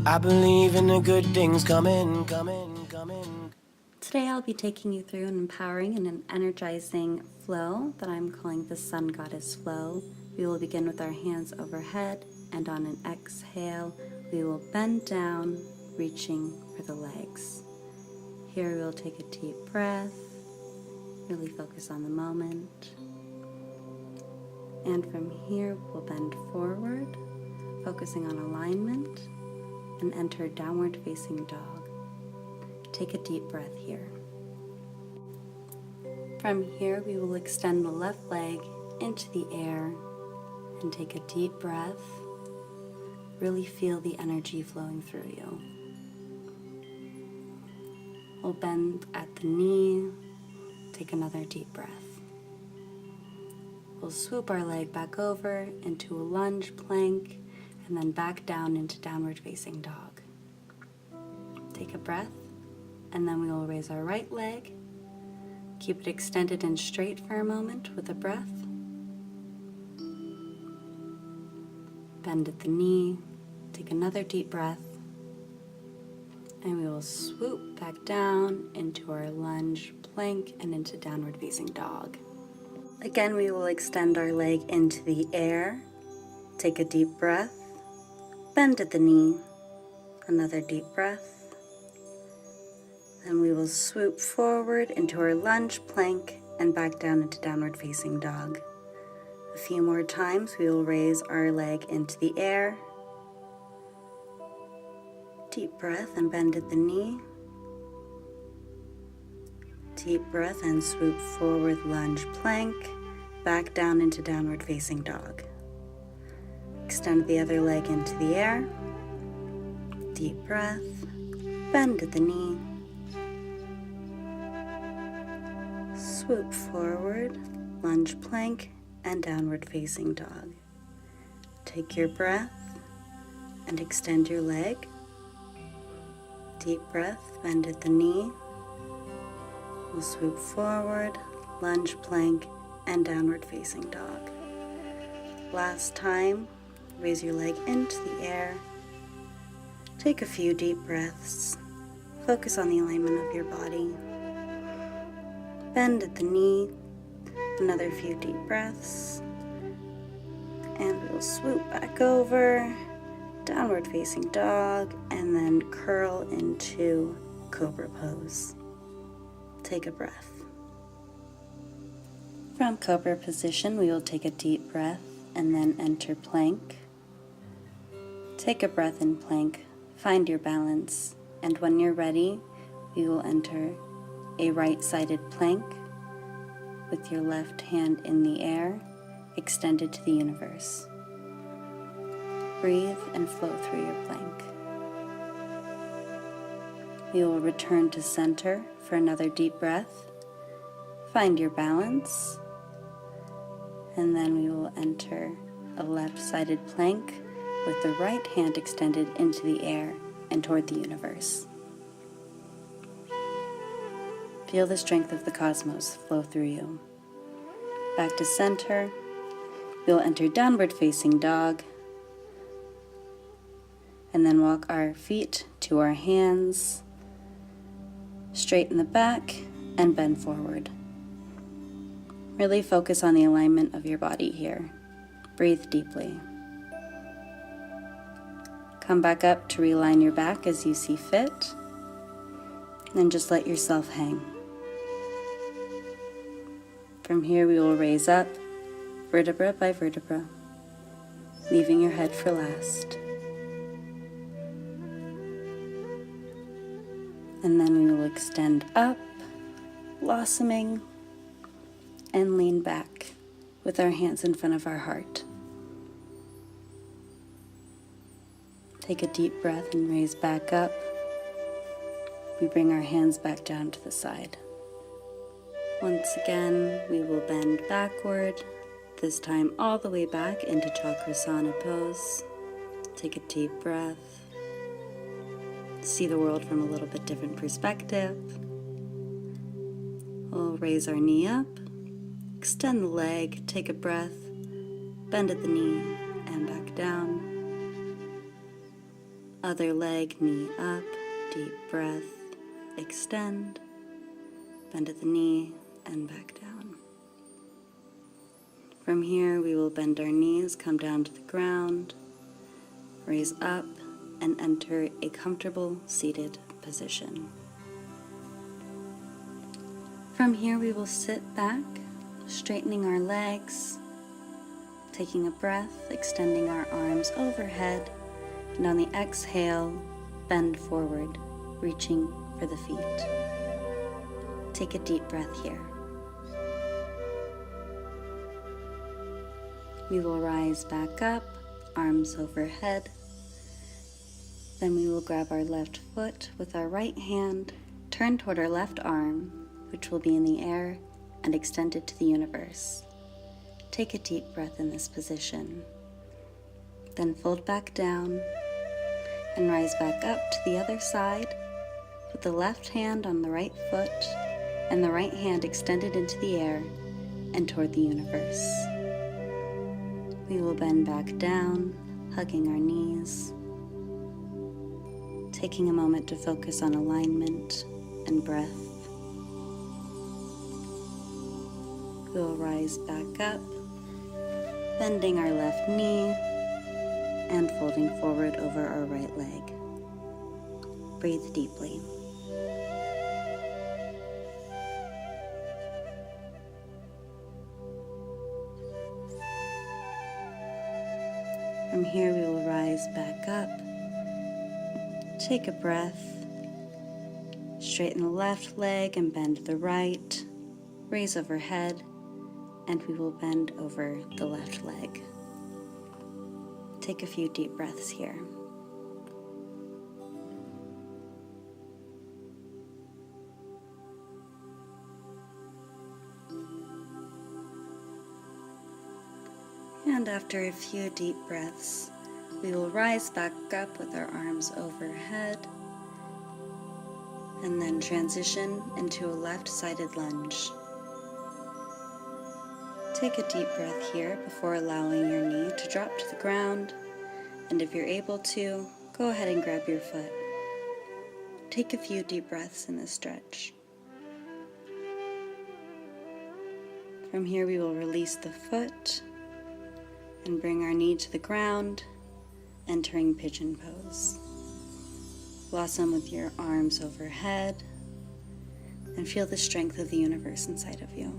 I believe in the good things coming. Today I'll be taking you through an empowering and an energizing flow that I'm calling the Sun Goddess Flow. We will begin with our hands overhead, and on an exhale, we will bend down, reaching for the legs. Here we'll take a deep breath, really focus on the moment. And from here, we'll bend forward, focusing on alignment, and enter downward facing dog. Take a deep breath here. From here, we will extend the left leg into the air and take a deep breath. Really feel the energy flowing through you. We'll bend at the knee. Take another deep breath. We'll swoop our leg back over into a lunge plank and then back down into downward facing dog. Take a breath, and then we will raise our right leg. Keep it extended and straight for a moment with a breath. Bend at the knee. Take another deep breath. And we will swoop back down into our lunge plank and into downward facing dog. Again, we will extend our leg into the air. Take a deep breath. Bend at the knee. Another deep breath. Then we will swoop forward into our lunge plank and back down into downward facing dog. A few more times, we will raise our leg into the air. Deep breath and bend at the knee. Deep breath and swoop forward, lunge plank, back down into downward facing dog. Extend the other leg into the air. Deep breath, bend at the knee. Swoop forward, lunge plank, and downward facing dog. Take your breath and extend your leg. Deep breath, bend at the knee. We'll swoop forward, lunge plank, and downward facing dog. Last time, raise your leg into the air. Take a few deep breaths. Focus on the alignment of your body. Bend at the knee. Another few deep breaths. And we'll swoop back over, downward facing dog, and then curl into cobra pose. Take a breath. From cobra position, we will take a deep breath and then enter plank. Take a breath in plank, find your balance, and when you're ready, we will enter a right-sided plank with your left hand in the air, extended to the universe. Breathe and flow through your plank. We will return to center for another deep breath. Find your balance, and then we will enter a left-sided plank with the right hand extended into the air and toward the universe. Feel the strength of the cosmos flow through you. Back to center. We'll enter downward facing dog, and then walk our feet to our hands, straighten the back, and bend forward. Really focus on the alignment of your body here. Breathe deeply. Come back up to realign your back as you see fit, and just let yourself hang. From here, we will raise up, vertebra by vertebra, leaving your head for last. And then we will extend up, blossoming, and lean back with our hands in front of our heart. Take a deep breath and raise back up. We bring our hands back down to the side. Once again, we will bend backward, this time all the way back into Chakrasana pose. Take a deep breath. See the world from a little bit different perspective. We'll raise our knee up, extend the leg, take a breath, bend at the knee, and back down. Other leg, knee up, deep breath, extend, bend at the knee, and back down. From here, we will bend our knees, come down to the ground, raise up, and enter a comfortable seated position. From here, we will sit back, straightening our legs, taking a breath, extending our arms overhead, and on the exhale, bend forward, reaching for the feet. Take a deep breath here. We will rise back up, arms overhead. Then we will grab our left foot with our right hand, turn toward our left arm, which will be in the air, and extend it to the universe. Take a deep breath in this position. Then fold back down and rise back up to the other side with the left hand on the right foot and the right hand extended into the air and toward the universe. We will bend back down, hugging our knees, taking a moment to focus on alignment and breath. We will rise back up, bending our left knee and folding forward over our right leg. Breathe deeply. From here, we will rise back up. Take a breath. Straighten the left leg and bend the right. Raise overhead, and we will bend over the left leg. Take a few deep breaths here. And after a few deep breaths, we will rise back up with our arms overhead and then transition into a left-sided lunge. Take a deep breath here before allowing your knee to drop to the ground, and if you're able to, go ahead and grab your foot. Take a few deep breaths in this stretch. From here, we will release the foot and bring our knee to the ground, entering pigeon pose. Blossom with your arms overhead and feel the strength of the universe inside of you.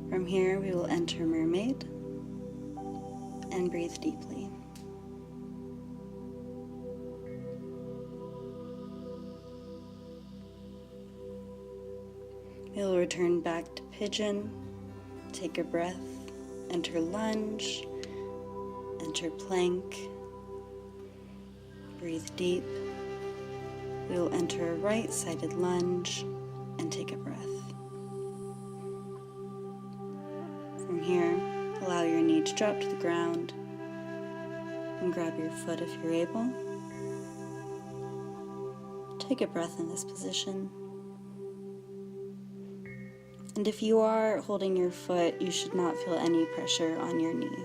From here, we will enter mermaid and breathe deeply. We will return back to pigeon, take a breath, enter lunge, enter plank, breathe deep. We will enter a right-sided lunge and take a breath. From here, allow your knee to drop to the ground and grab your foot if you're able. Take a breath in this position. And if you are holding your foot, you should not feel any pressure on your knee.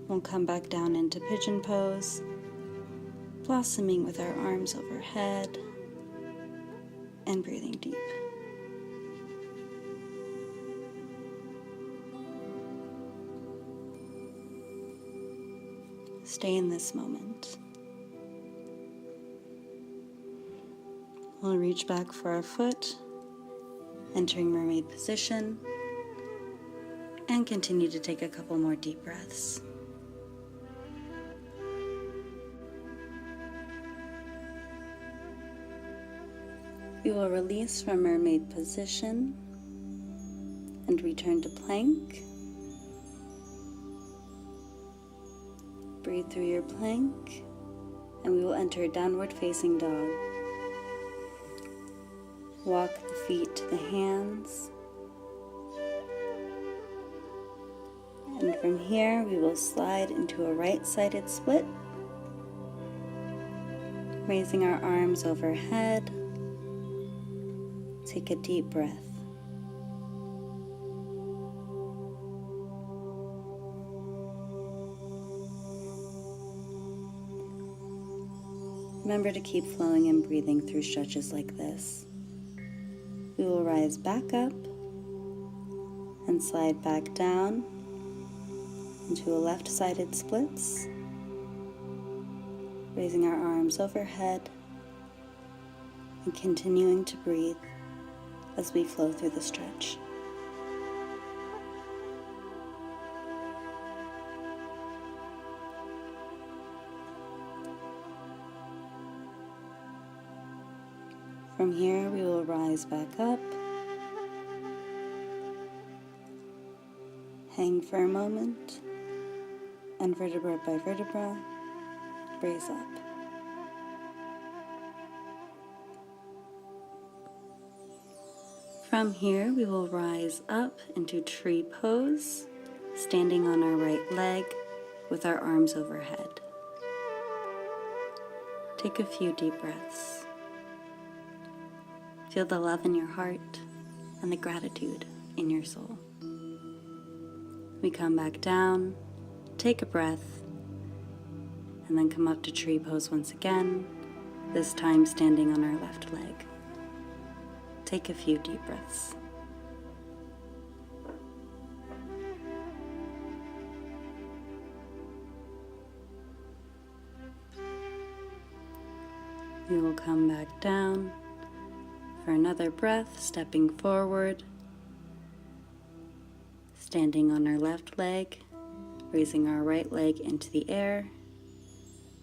We'll come back down into pigeon pose, blossoming with our arms overhead and breathing deep. Stay in this moment. We'll reach back for our foot, entering mermaid position, and continue to take a couple more deep breaths. We will release from mermaid position and return to plank. Breathe through your plank, and we will enter downward facing dog. Walk the feet to the hands. And from here, we will slide into a right-sided split, raising our arms overhead. Take a deep breath. Remember to keep flowing and breathing through stretches like this. We will rise back up and slide back down into a left-sided splits, raising our arms overhead and continuing to breathe as we flow through the stretch. From here, we will rise back up, hang for a moment, and vertebra by vertebra, raise up. From here, we will rise up into tree pose, standing on our right leg with our arms overhead. Take a few deep breaths. Feel the love in your heart and the gratitude in your soul. We come back down, take a breath, and then come up to tree pose once again, this time standing on our left leg. Take a few deep breaths. We will come back down for another breath, stepping forward, standing on our left leg, raising our right leg into the air.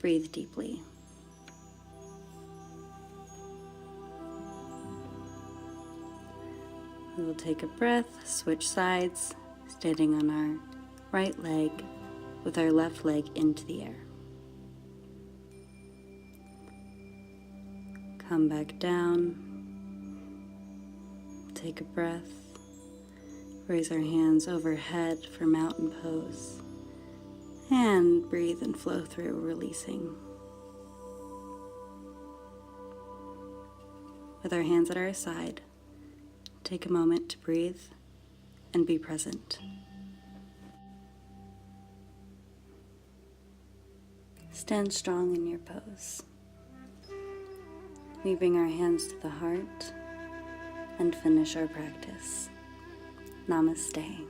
Breathe deeply. We will take a breath, switch sides, standing on our right leg with our left leg into the air. Come back down, take a breath, raise our hands overhead for mountain pose, and breathe and flow through, releasing. With our hands at our side, take a moment to breathe and be present. Stand strong in your pose. We bring our hands to the heart and finish our practice. Namaste.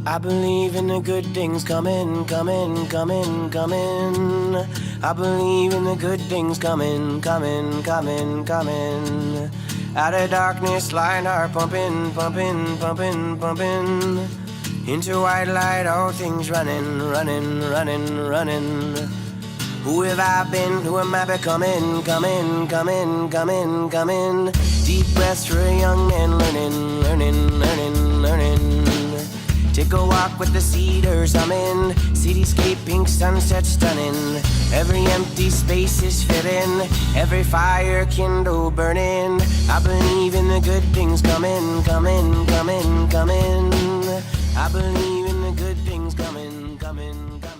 I believe in the good things coming, coming, coming, coming. I believe in the good things coming, coming, coming, coming. Out of darkness, light are pumping, pumping, pumping, pumping. Into white light, all things running, running, running, running. Who have I been? Who am I becoming? Coming, coming, coming, coming. Deep breaths for a young man learning, learning, learning, learning. Take a walk with the cedars humming, cityscape, pink sunset stunning. Every empty space is filling, every fire kindle burning. I believe in the good things coming, coming, coming, coming. I believe in the good things coming, coming, coming.